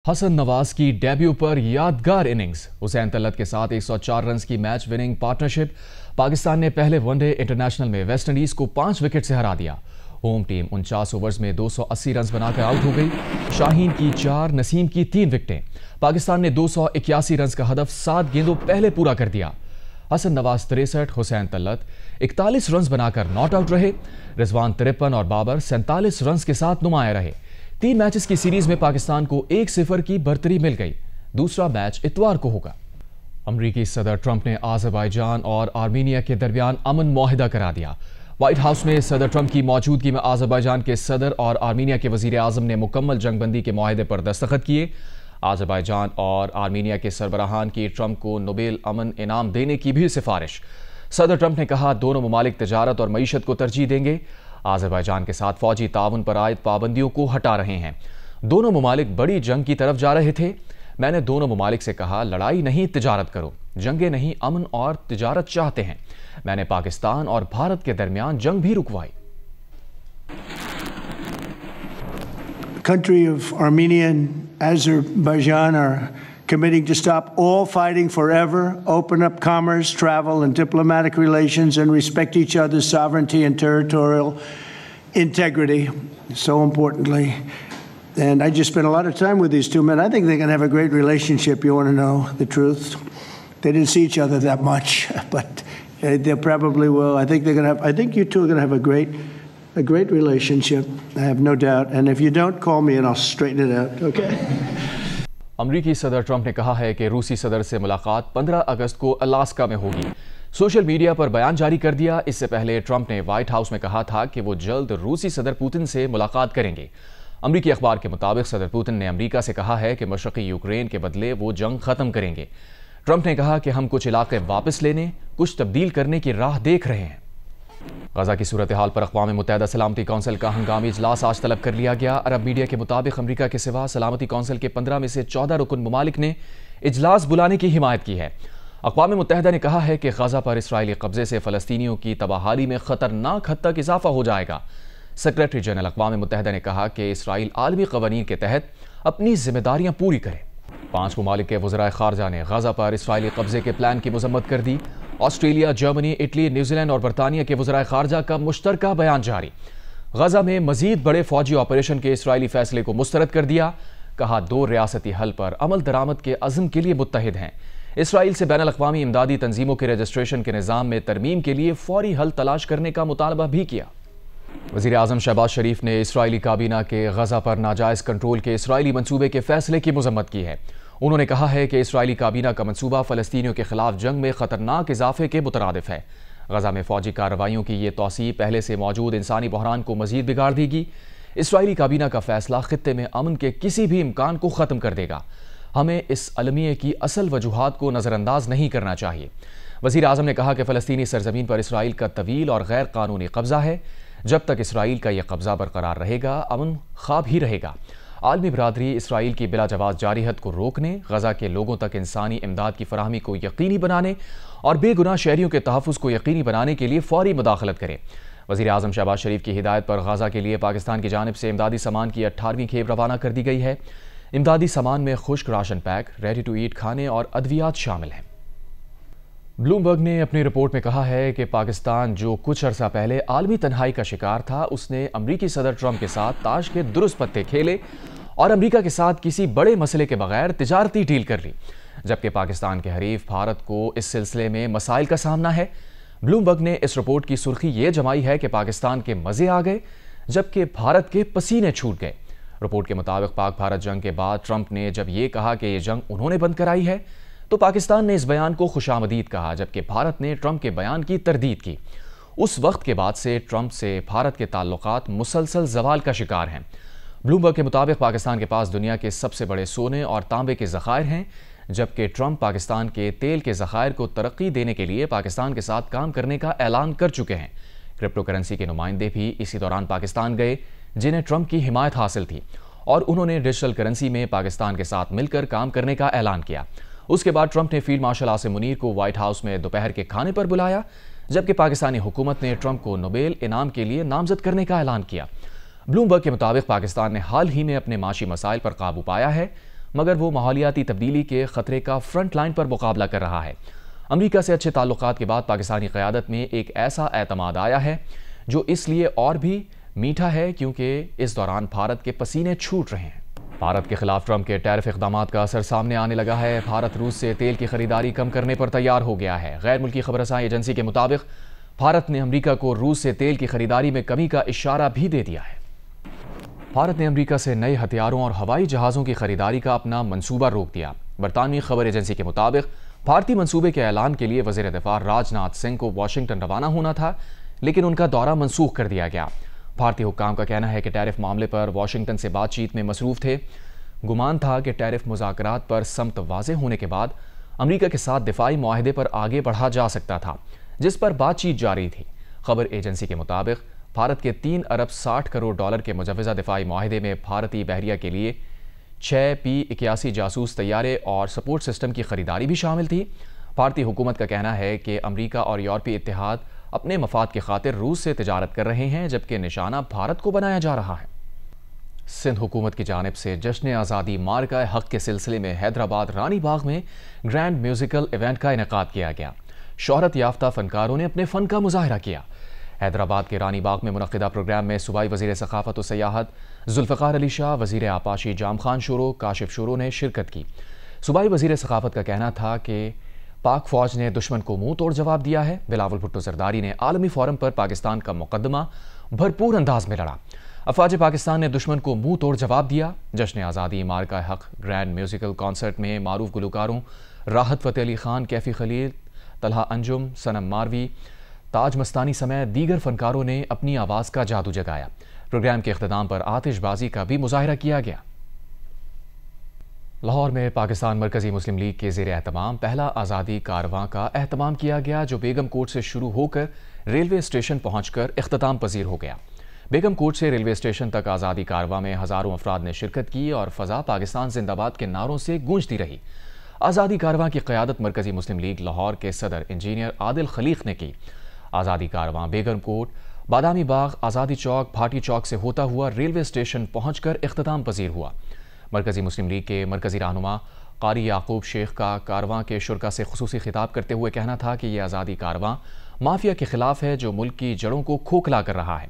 हसन नवाज की डेब्यू पर यादगार इनिंग्स। हुसैन तलत के साथ 104 रन की मैच विनिंग पार्टनरशिप। पाकिस्तान ने पहले वनडे इंटरनेशनल में वेस्ट इंडीज को 5 विकेट से हरा दिया। होम टीम 49 ओवर्स में 280 रन बनाकर आउट हो गई। शाहीन की 4, नसीम की 3 विकेटें। पाकिस्तान ने 281 रन का हदफ 7 गेंदों पहले पूरा कर दिया। हसन नवाज 63, हुसैन तलत 41 रन बनाकर नॉट आउट रहे। रिजवान 53 और बाबर 47 रन के साथ नुमाया रहे। 3 मैचेस की सीरीज में पाकिस्तान को 1-0 की बढ़तरी मिल गई। दूसरा मैच इतवार को होगा। अमरीकी सदर ट्रंप ने आज़रबाईजान और आर्मीनिया के दरमियान अमन मुआहिदा करा दिया। व्हाइट हाउस में सदर ट्रंप की मौजूदगी में आज़रबाईजान के सदर और आर्मीनिया के वजीर आज़म ने मुकम्मल जंगबंदी के मुआहिदे पर दस्तखत किए। आज़रबाईजान और आर्मीनिया के सरबराहान की ट्रंप को नोबेल अमन इनाम देने की भी सिफारिश। सदर ट्रंप ने कहा, दोनों ममालिक तजारत और मईशत को तरजीह देंगे। आज़रबाईजान के साथ फौजी ताउन पर आयद पाबंदियों को हटा रहे हैं। दोनों ममालिक बड़ी जंग की तरफ जा रहे थे। मैंने दोनों ममालिक से कहा, लड़ाई नहीं तजारत करो, जंगे नहीं अमन और तजारत चाहते हैं। मैंने पाकिस्तान और भारत के दरमियान जंग भी रुकवाई। Country of Armenia and Azerbaijan are committing to stop all fighting forever, open up commerce, travel, and diplomatic relations, and respect each other's sovereignty and territorial integrity, so importantly. And I just spent a lot of time with these two men. I think they're going to have a great relationship. You want to know the truth? They didn't see each other that much, but they probably will. I think they're going to have. I think you two are going to have a great relationship. I have no doubt. And if you don't, call me and I'll straighten it out. Okay? अमरीकी सदर Trump ने कहा है कि रूसी सदर से मुलाकात 15 अगस्त को अलास्का में होगी। सोशल मीडिया पर बयान जारी कर दिया। इससे पहले ट्रंप ने व्हाइट हाउस में कहा था कि वो जल्द रूसी सदर पुतिन से मुलाकात करेंगे। अमरीकी अखबार के मुताबिक सदर पुतिन ने अमरीका से कहा है कि मशरक़ी यूक्रेन के बदले वो जंग खत्म करेंगे। ट्रंप ने कहा कि हम कुछ इलाके वापस लेने, कुछ तब्दील करने की राह देख रहे हैं। गजा की सूरत हाल पर अक़वाम मुत्तहिदा सलामती कौंसिल का हंगामी इजलास आज तलब कर लिया गया। अरब मीडिया के मुताबिक अमरीका के सिवा सलामती कौंसिल के 15 में से 14 रुकन ममालिक ने इजलास बुलाने की हिमायत की है। अक़वाम मुत्तहिदा ने कहा है कि गजा पर इसराइली कब्जे से फ़लस्तीनियों की तबाहाली में ख़तरनाक हद तक इजाफा हो जाएगा। सेक्रेटरी जनरल अक़वाम मुत्तहिदा ने कहा कि इसराइल आलमी क़वानीन के तहत अपनी जिम्मेदारियां पूरी करे। 5 ममालिक के वज़राए ख़ारजा ने गजा पर इसराइली कब्जे के प्लान की मज़म्मत कर दी। ऑस्ट्रेलिया, जर्मनी, इटली, न्यूजीलैंड और बरतानिया के वज़राए ख़ारजा का मुश्तरका बयान जारी। गजा में मज़ीद बड़े फ़ौजी ऑपरेशन के इसराइली फ़ैसले को मुस्तरद कर दिया। कहा, 2 रियासती हल पर अमल दरामद के अज़्म के लिए मुत्तहिद हैं। इसराइल से बैनुल अक़वामी इमदादी तंजीमों के रजिस्ट्रेशन के निज़ाम में तरमीम के लिए फ़ौरी हल तलाश करने का मुतालबा भी किया। वज़ीर आज़म शहबाज शरीफ ने इसराइली काबीना के गजा पर नाजायज़ कंट्रोल के इसराइली मंसूबे के फ़ैसले की मज़म्मत की है। उन्होंने कहा है कि इसराइली काबीना का मंसूबा फ़लस्तीनियों के खिलाफ जंग में ख़तरनाक इजाफे के मुतरादिफ है। गजा में फ़ौजी कार्रवाइयों की ये तौसीअ पहले से मौजूद इंसानी बहरान को मज़ीद बिगाड़ देगी। इसराइली काबीना का फ़ैसला ख़ित्ते में अमन के किसी भी इम्कान को ख़त्म कर देगा। हमें इस अलमिये की असल वजूहात को नज़रअंदाज नहीं करना चाहिए। वज़ीर आज़म ने कहा कि फ़लस्तीनी सरज़मीन पर इसराइल का तवील और गैर कानूनी कब्ज़ा है। जब तक इसराइल का यह कब्ज़ा बरकरार रहेगा, अमन ख़्वाब ही रहेगा। आलमी बरादरी इसराइल की बिला जवाज़ जारियत को रोकने, गजा के लोगों तक इंसानी इमदाद की फराहमी को यकीनी बनाने और बेगुनाह शहरियों के तहफ़्फ़ुज़ को यकीनी बनाने के लिए फ़ौरी मुदाखलत करे। वज़ीर आज़म शहबाज शरीफ की हिदायत पर गजा के लिए पाकिस्तान की जानिब से इमदादी सामान की 18वीं खेप रवाना कर दी गई है। इमदादी सामान में खुश्क ration pack, ready to eat खाने और अद्वियात शामिल हैं। ब्लूमबर्ग ने अपनी रिपोर्ट में कहा है कि पाकिस्तान जो कुछ अरसा पहले आलमी तन्हाई का शिकार था, उसने अमरीकी सदर ट्रंप के साथ ताश के दुरुस्त पत्ते खेले और अमरीका के साथ किसी बड़े मसले के बगैर तिजारती डील कर ली, जबकि पाकिस्तान के हरीफ भारत को इस सिलसिले में मसाइल का सामना है। ब्लूमबर्ग ने इस रिपोर्ट की सुर्खी ये जमाई है कि पाकिस्तान के मज़े आ गए जबकि भारत के पसीने छूट गए। रिपोर्ट के मुताबिक पाक भारत जंग के बाद ट्रंप ने जब ये कहा कि ये जंग उन्होंने बंद कराई है, तो पाकिस्तान ने इस बयान को खुशामदीद कहा, जबकि भारत ने ट्रंप के बयान की तरदीद की। उस वक्त के बाद से ट्रंप से भारत के ताल्लुकात मुसलसल ज़वाल का शिकार हैं। ब्लूमबर्ग के मुताबिक पाकिस्तान के पास दुनिया के सबसे बड़े सोने और तांबे के ज़खायर हैं, जबकि ट्रंप पाकिस्तान के तेल के ज़खायर को तरक्की देने के लिए पाकिस्तान के साथ काम करने का ऐलान कर चुके हैं। क्रिप्टो करेंसी के नुमाइंदे भी इसी दौरान पाकिस्तान गए, जिन्हें ट्रंप की हिमायत हासिल थी, और उन्होंने डिजिटल करेंसी में पाकिस्तान के साथ मिलकर काम करने का ऐलान किया। उसके बाद ट्रंप ने फील्ड मार्शल आसिम मुनीर को व्हाइट हाउस में दोपहर के खाने पर बुलाया, जबकि पाकिस्तानी हुकूमत ने ट्रंप को नोबेल इनाम के लिए नामजद करने का ऐलान किया। ब्लूमबर्ग के मुताबिक पाकिस्तान ने हाल ही में अपने माशी मसाइल पर काबू पाया है। مگر وہ ماحولیاتی تبدیلی کے خطرے کا فرنٹ لائن پر مقابلہ کر رہا ہے۔ امریکہ سے اچھے تعلقات کے بعد پاکستانی قیادت میں ایک ایسا اعتماد آیا ہے جو اس لیے اور بھی میٹھا ہے کیونکہ اس دوران بھارت کے پسینے چھوٹ رہے ہیں۔ بھارت کے خلاف ٹرمپ کے ٹیرف اقدامات کا اثر سامنے آنے لگا ہے۔ بھارت روس سے تیل کی خریداری کم کرنے پر تیار ہو گیا ہے۔ غیر ملکی خبر رساں ایجنسی کے مطابق بھارت نے امریکہ کو روس سے تیل کی خریداری میں کمی کا اشارہ بھی دے دیا ہے۔ بھارت نے امریکہ سے نئے ہتھیاروں اور ہوائی جہازوں کی خریداری کا اپنا منصوبہ روک دیا۔ برطانوی خبر ایجنسی کے مطابق بھارتی منصوبے کے اعلان کے لیے وزیر دفاع راج ناتھ سنگھ کو واشنگٹن روانہ ہونا تھا، لیکن ان کا دورہ منسوخ کر دیا گیا۔ بھارتی حکام کا کہنا ہے کہ ٹیرف معاملے پر واشنگٹن سے بات چیت میں مصروف تھے۔ گمان تھا کہ ٹیرف مذاکرات پر سمت واضح ہونے کے بعد امریکہ کے ساتھ دفاعی معاہدے پر آگے بڑھا جا سکتا تھا، جس پر بات چیت جاری تھی۔ خبر ایجنسی کے مطابق بھارت کے 3 ارب 60 کروڑ ڈالر کے مجوزہ دفاعی معاہدے میں بھارتی بحریہ کے لیے 6 P-81 جاسوس طیارے اور سپورٹ سسٹم کی خریداری بھی شامل تھی۔ بھارتی حکومت کا کہنا ہے کہ امریکہ اور یورپی اتحاد اپنے مفاد کی خاطر روس سے تجارت کر رہے ہیں، جبکہ نشانہ بھارت کو بنایا جا رہا ہے۔ سندھ حکومت کی جانب سے جشن آزادی مارکہ حق کے سلسلے میں حیدرآباد رانی باغ میں گرینڈ میوزیکل ایونٹ کا انعقاد کیا گیا۔ شہرت یافتہ فنکاروں نے اپنے فن کا مظاہرہ کیا۔ حیدرآباد کے رانی باغ میں منعقدہ پروگرام میں صوبائی وزیر ثقافت و سیاحت ذوالفقار علی شاہ، وزیر آبپاشی جام خان شورو، کاشف شورو نے شرکت کی۔ صوبائی وزیر ثقافت کا کہنا تھا کہ پاک فوج نے دشمن کو منہ توڑ جواب دیا ہے۔ بلاول بھٹو زرداری نے عالمی فورم پر پاکستان کا مقدمہ بھرپور انداز میں لڑا۔ افواج پاکستان نے دشمن کو منہ توڑ جواب دیا۔ جشن آزادی مارکہ حق گرینڈ میوزیکل کانسرٹ میں معروف گلوکاروں راحت فتح علی خان، کیفی خلیل، طلحہ انجم، صنم ماروی، تاج مستانی سمیت دیگر فنکاروں نے اپنی آواز کا جادو جگایا۔ پروگرام کے اختتام پر آتش بازی کا بھی مظاہرہ کیا گیا۔ لاہور میں پاکستان مرکزی مسلم لیگ کے زیر اہتمام پہلا آزادی کارواں کا اہتمام کیا گیا، جو بیگم کوٹ سے شروع ہو کر ریلوے اسٹیشن پہنچ کر اختتام پذیر ہو گیا۔ بیگم کوٹ سے ریلوے اسٹیشن تک آزادی کارواں میں ہزاروں افراد نے شرکت کی اور فضا پاکستان زندہ باد کے نعروں سے گونجتی رہی۔ آزادی کارواں کی قیادت مرکزی مسلم لیگ لاہور کے صدر انجینئر عادل خلیق نے کی۔ آزادی کارواں بیگم کوٹ، بادامی باغ، آزادی چوک، بھاٹی چوک سے ہوتا ہوا ریلوے اسٹیشن پہنچ کر اختتام پذیر ہوا۔ مرکزی مسلم لیگ کے مرکزی رہنما قاری یعقوب شیخ کا کارواں کے شرکاء سے خصوصی خطاب کرتے ہوئے کہنا تھا کہ یہ آزادی کارواں مافیا کے خلاف ہے جو ملک کی جڑوں کو کھوکھلا کر رہا ہے۔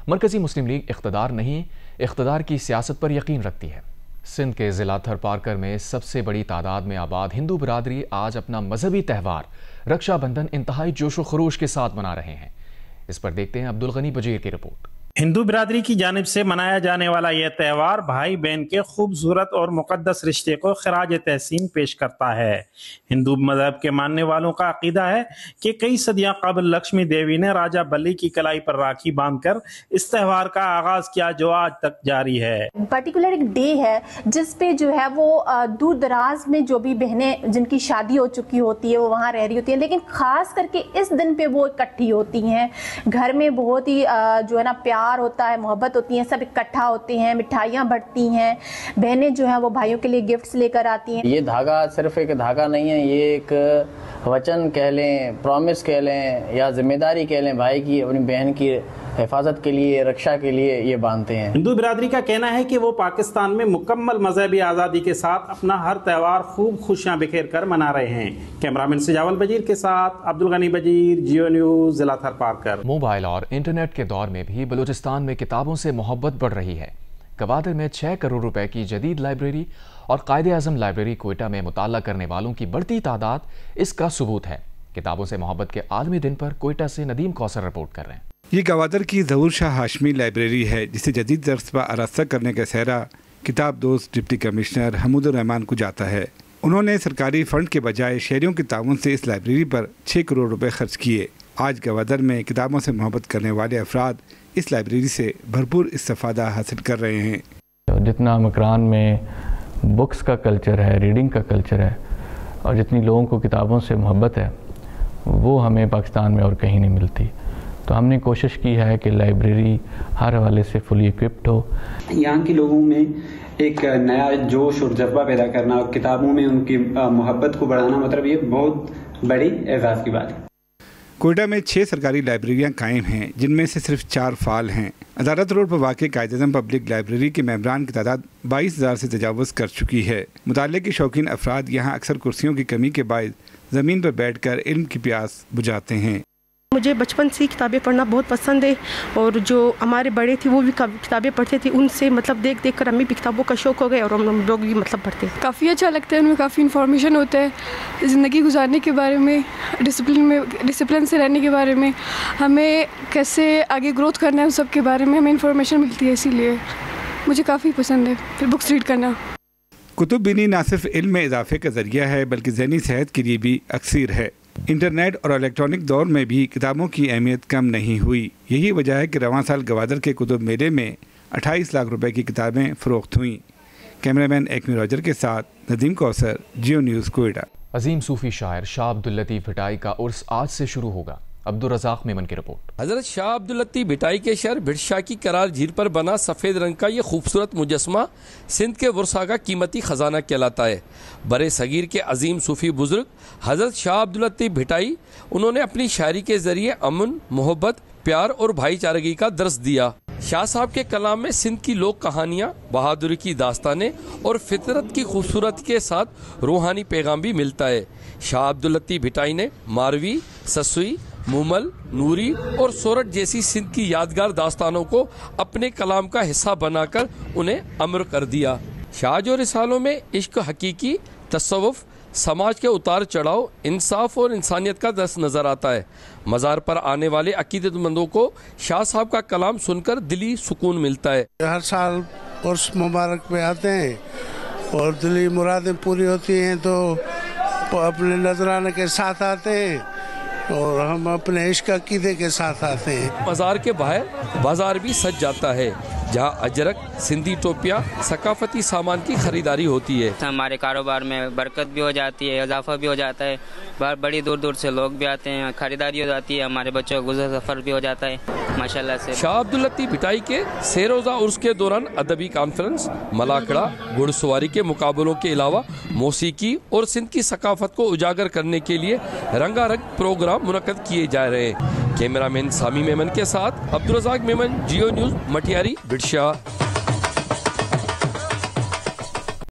مرکزی مسلم لیگ اقتدار نہیں، اقتدار کی سیاست پر یقین رکھتی ہے۔ سندھ کے ضلع تھر پارکر میں سب سے بڑی تعداد میں آباد ہندو برادری آج اپنا مذہبی تہوار رکشا بندھن انتہائی جوش و خروش کے ساتھ منا رہے ہیں۔ اس پر دیکھتے ہیں عبدالغنی بجیر کی رپورٹ۔ ہندو برادری کی جانب سے منایا جانے والا یہ تہوار بھائی بہن کے خوبصورت اور مقدس رشتے کو خراج تحسین پیش کرتا ہے۔ ہندو مذہب کے ماننے والوں کا عقیدہ ہے کہ کئی صدیاں قبل لکشمی دیوی نے راجہ بلی کی کلائی پر راکھی باندھ کر اس تہوار کا آغاز کیا، جو آج تک جاری ہے۔ پرٹیکولر ایک ڈے ہے جس پہ جو ہے وہ دور دراز میں جو بھی بہنیں جن کی شادی ہو چکی ہوتی ہے وہ وہاں رہ رہی ہوتی ہیں، لیکن خاص کر کے اس دن پہ وہ اکٹھی ہوتی ہیں۔ گھر میں بہت ہی جو ہے نا پیار ہوتا ہے، محبت ہوتی ہے، سب اکٹھا ہوتے ہیں، مٹھائیاں بڑھتی ہیں، بہنیں جو ہیں وہ بھائیوں کے لیے گفٹس لے کر آتی ہیں۔ یہ دھاگا صرف ایک دھاگا نہیں ہے، یہ ایک وچن کہہ لیں، پرومس کہہ لیں یا ذمہ داری کہہ لیں، بھائی کی اپنی بہن کی حفاظت کے لیے، رکشا کے لیے یہ باندھتے ہیں۔ ہندو برادری کا کہنا ہے کہ وہ پاکستان میں مکمل مذہبی آزادی کے ساتھ اپنا ہر تہوار خوب خوشیاں بکھیر کر منا رہے ہیں۔ کیمرامین سجاول بجیر کے ساتھ عبدالغنی بجیر، جیو نیوز، ضلع تھر پارکر۔ موبائل اور انٹرنیٹ کے دور میں بھی بلوچستان میں کتابوں سے محبت بڑھ رہی ہے۔ گوادر میں 6 کروڑ روپے کی جدید لائبریری اور قائد اعظم لائبریری کوئٹہ میں مطالعہ کرنے والوں کی بڑھتی تعداد اس کا ثبوت ہے۔ کتابوں سے محبت کے عالمی دن پر کوئٹہ سے ندیم کوثر رپورٹ کر رہے ہیں۔ یہ گوادر کی ظہور شاہ ہاشمی لائبریری ہے، جسے جدید درس پر آراستہ کرنے کا سہرا کتاب دوست ڈپٹی کمشنر حمود الرحمان کو جاتا ہے۔ انہوں نے سرکاری فنڈ کے بجائے شہریوں کے تعاون سے اس لائبریری پر 6 کروڑ روپے خرچ کیے۔ آج گوادر میں کتابوں سے محبت کرنے والے افراد اس لائبریری سے بھرپور استفادہ حاصل کر رہے ہیں۔ جتنا مکران میں بکس کا کلچر ہے، ریڈنگ کا کلچر ہے، اور جتنی لوگوں کو کتابوں سے محبت ہے، وہ ہمیں پاکستان میں اور کہیں نہیں ملتی۔ تو ہم نے کوشش کی ہے کہ لائبریری ہر حوالے سے فلی ایکوپڈ ہو۔ یہاں کے لوگوں میں ایک نیا جوش اور جذبہ پیدا کرنا اور کتابوں میں ان کی محبت کو بڑھانا، مطلب یہ بہت بڑی اعزاز کی بات ہے۔ कोयटा में 6 सरकारी लाइब्रेरियां कायम हैं, जिनमें से सिर्फ 4 फाल हैं। अदालत रोड पर वाक़ कायद-ए-आज़म पब्लिक लाइब्रेरी के मेंबरान की तादाद 22,000 से तजावुज़ कर चुकी है। मुताले के शौकीन अफराद यहाँ अक्सर कुर्सियों की कमी के बायस ज़मीन पर बैठकर इल्म की प्यास बुझाते हैं। मुझे बचपन से किताबें पढ़ना बहुत पसंद है और जो हमारे बड़े थे वो भी किताबें पढ़ते थे, उनसे मतलब देख देख कर हमें भी किताबों का शौक़ हो गया और हम लोग भी मतलब पढ़ते हैं। काफ़ी अच्छा लगता है, उनमें काफ़ी इन्फॉर्मेशन होता है ज़िंदगी गुजारने के बारे में, डिसिप्लिन से रहने के बारे में, हमें कैसे आगे ग्रोथ करना है, उस सब के बारे में हमें इन्फॉर्मेशन मिलती है। इसीलिए मुझे काफ़ी पसंद है फिर बुक्स रीड करना। कुतुब बीनी न सिर्फ इल्म में इजाफे का ज़रिया है बल्कि ज़हनी सेहत के लिए भी अक्सर है। इंटरनेट और इलेक्ट्रॉनिक दौर में भी किताबों की अहमियत कम नहीं हुई। यही वजह है कि रवां साल गवादर के कुतुब मेले में 28 लाख रुपए की किताबें फ़रोख्त हुईं। कैमरामैन एक्मी रॉजर के साथ नदीम कौसर, जियो न्यूज़, कोयटा। अजीम सूफी शायर शाह अब्दुल लतीफ़ भिटाई का उर्स आज से शुरू होगा। अब्दुल रज़ाक मेमन की रिपोर्ट। हजरत शाह अब्दुल लतीफ़ भिटाई के शहर भिटशा की करार झील पर बना सफ़ेद रंग का ये खूबसूरत मुजस्मा सिंध के वुरसा का कीमती ख़जाना कहलाता है। बरे सगीर के अजीम सूफी बुजुर्ग हजरत शाह अब्दुल लतीफ़ भिटाई, उन्होंने अपनी शायरी के ज़रिए अमन, मोहब्बत, प्यार और भाईचारगी का दर्स दिया। शाह साहब के कलाम में सिंध की लोक कहानियाँ, बहादुरी की दास्तानें और फितरत की खूबसूरती के साथ रूहानी पैगाम भी मिलता है। शाह अब्दुल लतीफ़ भिटाई ने मारवी, ससुई, मुमल, नूरी और सोरठ जैसी सिंध की यादगार दास्तानों को अपने कलाम का हिस्सा बनाकर उन्हें अमर कर दिया। शाह जो रिसालों में इश्क, हकीकी, तसव्वुफ, समाज के उतार चढ़ाव, इंसाफ और इंसानियत का दर्स नज़र आता है। मज़ार पर आने वाले अकीदतमंदों को शाह साहब का कलाम सुनकर दिली सुकून मिलता है। हर साल उर्स मुबारक पे आते हैं और दिली मुरादें पूरी होती हैं तो अपने नजराने के साथ आते हैं और हम अपने इश्क अकीदे के साथ आते हैं। मज़ार के बाहर बाजार भी सज जाता है, जहां अजरक, सिंधी टोपियाँ, सकाफती सामान की खरीदारी होती है। हमारे कारोबार में बरकत भी हो जाती है, इजाफा भी हो जाता है, बड़ी दूर दूर से लोग भी आते हैं, खरीदारी हो जाती है, हमारे बच्चों का गुज़र सफ़र भी हो जाता है माशाल्लाह से। शाह अब्दुल लतीफ़ भिटाई के सेरोज़ा उर्स के दौरान अदबी कॉन्फ्रेंस, मलाखड़ा, घुड़सवारी के मुकाबलों के अलावा मौसीकी और सिंध की सकाफत को उजागर करने के लिए रंगारंग प्रोग्राम मुनक्कद किए जा रहे हैं। कैमरामैन सामी मेमन के साथ अब्दुल रज़ाक मेमन, जियो न्यूज़, मटियारी, भिटशा।